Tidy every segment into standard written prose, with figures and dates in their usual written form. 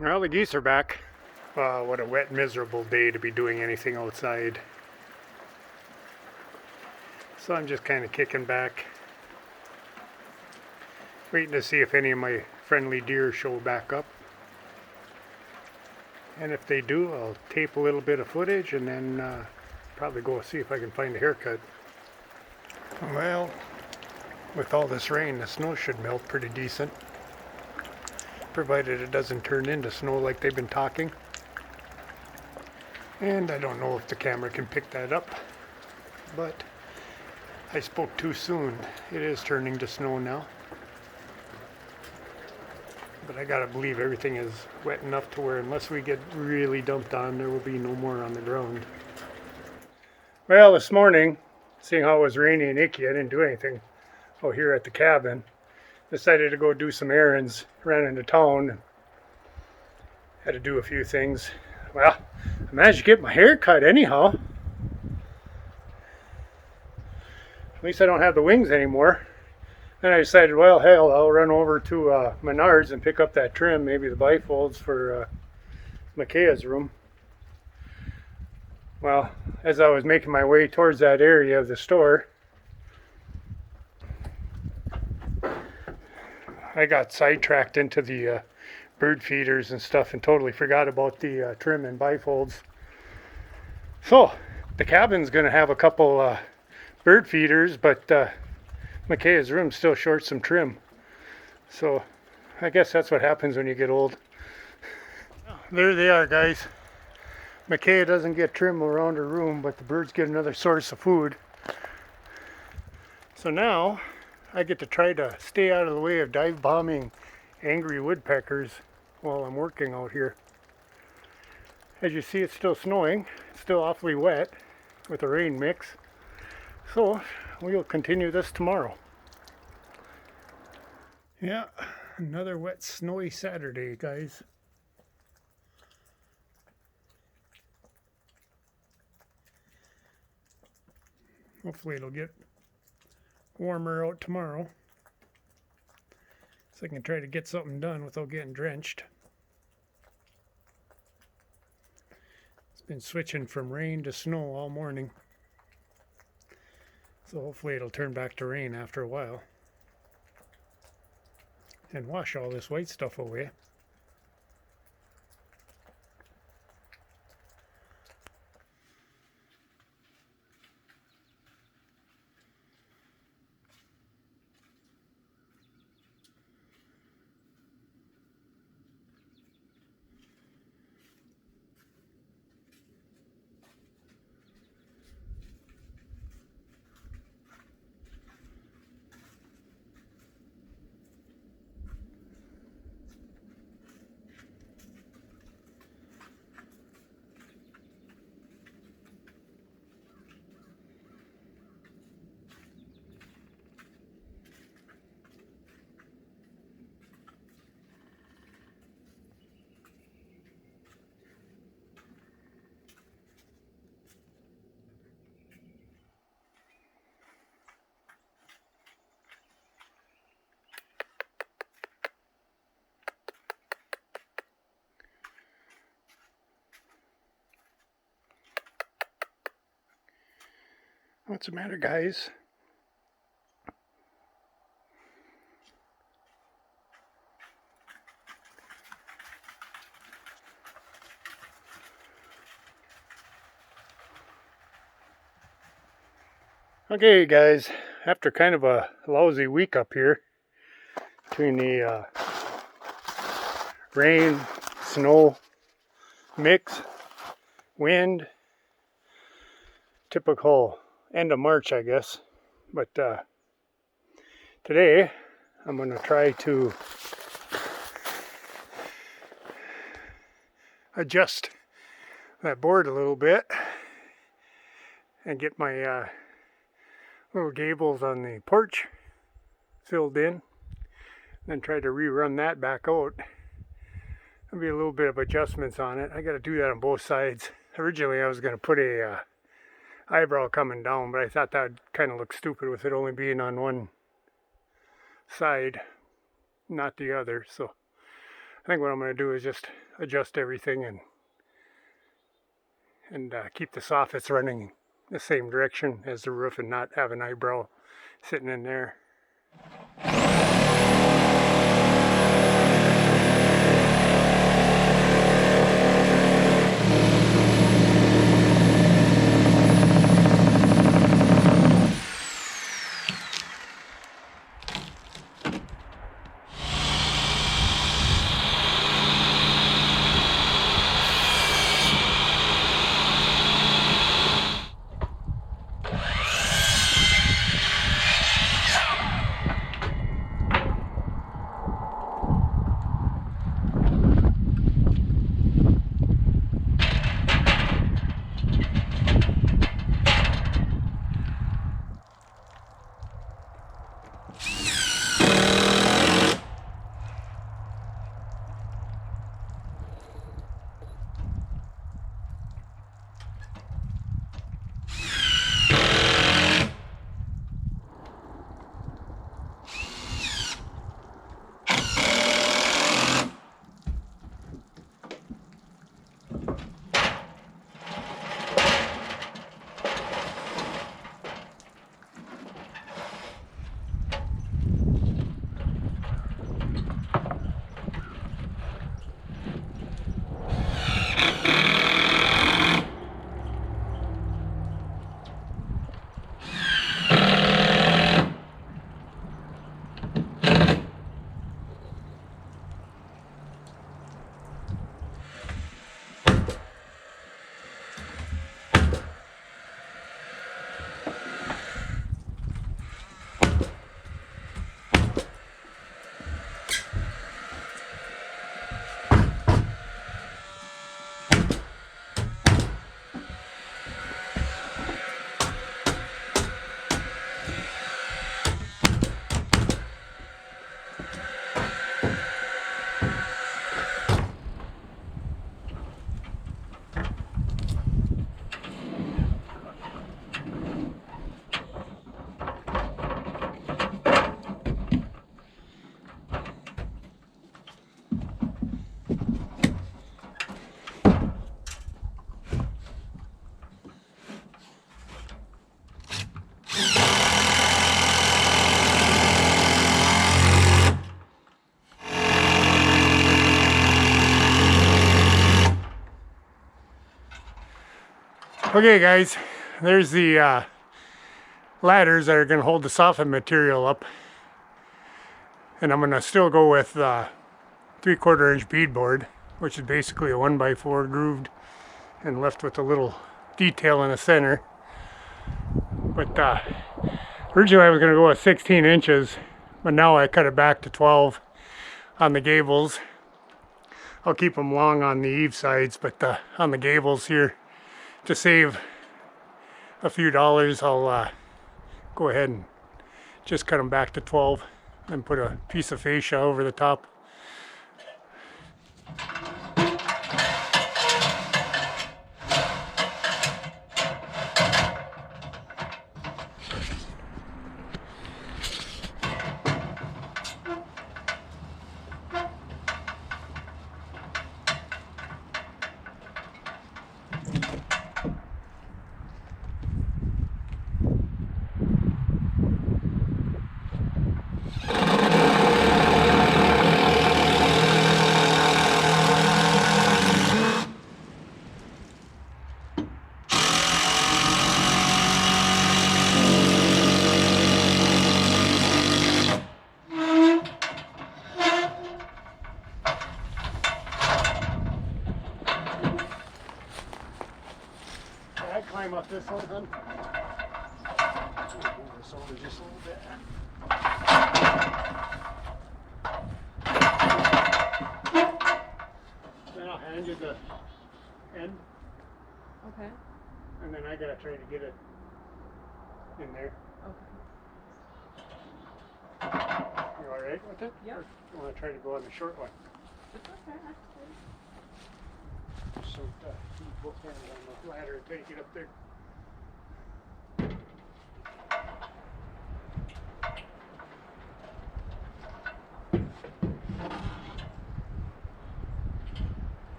Well, the geese are back. What a wet, miserable day to be doing anything outside. So I'm just kind of kicking back, waiting to see if any of my friendly deer show back up. And if they do, I'll tape a little bit of footage and then probably go see if I can find a haircut. Well, with all this rain, the snow should melt pretty decent, provided it doesn't turn into snow like they've been talking. And I don't know if the camera can pick that up, but I spoke too soon. It is turning to snow now. But I gotta believe everything is wet enough to where unless we get really dumped on, there will be no more on the ground. Well, this morning, seeing how it was rainy and icky, I didn't do anything out here at the cabin. Decided to go do some errands, ran into town, had to do a few things. Well, I managed to get my hair cut anyhow. At least I don't have the wings anymore. Then I decided, well, hell, I'll run over to Menards and pick up that trim, maybe the bifolds for Micaiah's room. Well, as I was making my way towards that area of the store, I got sidetracked into the bird feeders and stuff and totally forgot about the trim and bifolds. So, the cabin's going to have a couple bird feeders, but Micaiah's room's still short some trim. So, I guess that's what happens when you get old. There they are, guys. Micaiah doesn't get trim around her room, but the birds get another source of food. So now, I get to try to stay out of the way of dive bombing angry woodpeckers while I'm working out here. As you see, it's still snowing. It's still awfully wet with a rain mix. So we'll continue this tomorrow. Yeah, another wet, snowy Saturday, guys. Hopefully it'll get warmer out tomorrow, so I can try to get something done without getting drenched. It's been switching from rain to snow all morning, so hopefully it'll turn back to rain after a while and wash all this white stuff away. What's the matter, guys? Okay, guys, after kind of a lousy week up here between the rain, snow mix, wind, typical end of March, I guess. But today I'm going to try to adjust that board a little bit and get my little gables on the porch filled in, then try to rerun that back out. There'll be a little bit of adjustments on it. I got to do that on both sides. Originally I was going to put a eyebrow coming down, but I thought that would kind of look stupid with it only being on one side, not the other. So I think what I'm going to do is just adjust everything and keep the soffits running the same direction as the roof and not have an eyebrow sitting in there. Okay guys, there's the ladders that are going to hold the soffit material up, and I'm going to still go with 3/4 inch beadboard, which is basically a 1x4 grooved and left with a little detail in the center. But originally I was going to go with 16 inches, but now I cut it back to 12 on the gables. I'll keep them long on the eave sides, but on the gables here, to save a few dollars, I'll go ahead and just cut them back to 12 and put a piece of fascia over the top. Climb up this one, hun. Move this over just a little bit. Then I'll hand you the end. Okay. And then I gotta try to get it in there. Okay. You alright with it? Yeah. Or you wanna try to go on the short one? It's okay, actually. So keep both hands on the ladder and take it up there.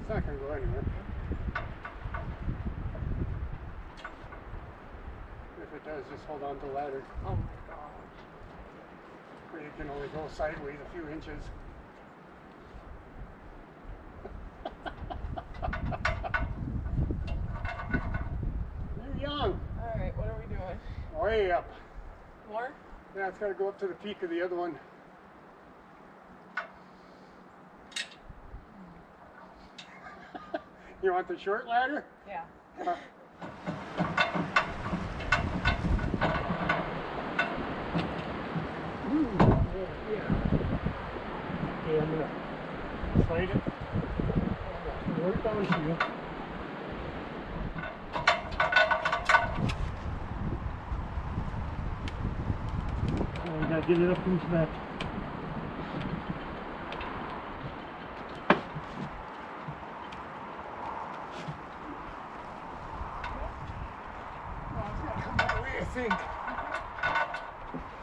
It's not going to go anywhere. If it does, just hold on to the ladder. Oh my gosh. Or you can only go sideways a few inches. You're young. Alright, what are we doing? Way up. More? Yeah, it's got to go up to the peak of the other one. You want the short ladder? Yeah. Okay, I'm going to slide it right down to you. Oh, we got to get it up into that. Oh, it's got to come that way, I think.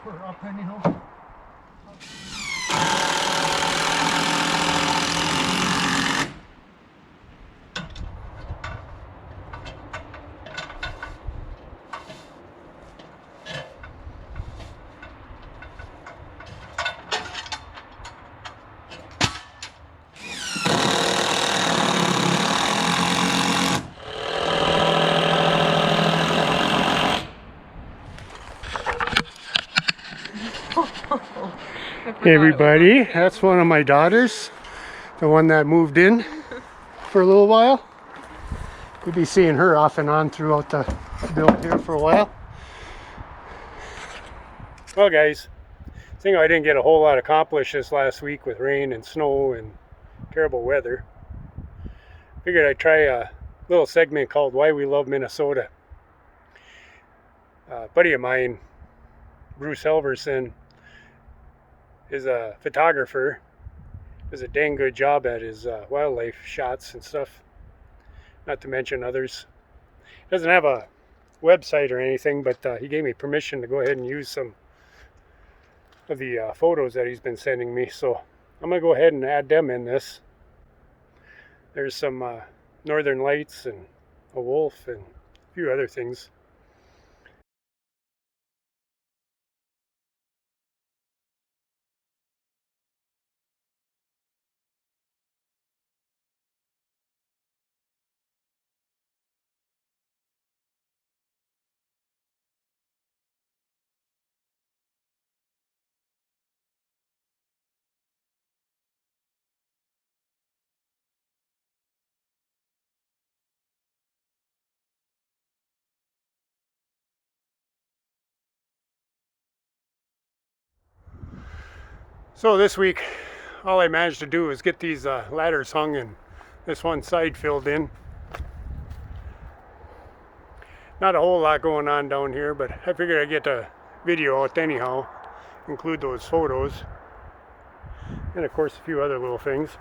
We're up anyhow. Hey everybody, that's one of my daughters, the one that moved in for a little while. You'll be seeing her off and on throughout the build here for a while. Well guys, I think I didn't get a whole lot accomplished this last week with rain and snow and terrible weather. Figured I'd try a little segment called Why We Love Minnesota. A buddy of mine, Bruce Helverson, is a photographer, does a dang good job at his wildlife shots and stuff, not to mention others. Doesn't have a website or anything, but he gave me permission to go ahead and use some of the photos that he's been sending me, so I'm going to go ahead and add them in this. There's some northern lights and a wolf and a few other things. So this week, all I managed to do was get these ladders hung and this one side filled in. Not a whole lot going on down here, but I figured I'd get a video out anyhow, include those photos, and of course a few other little things.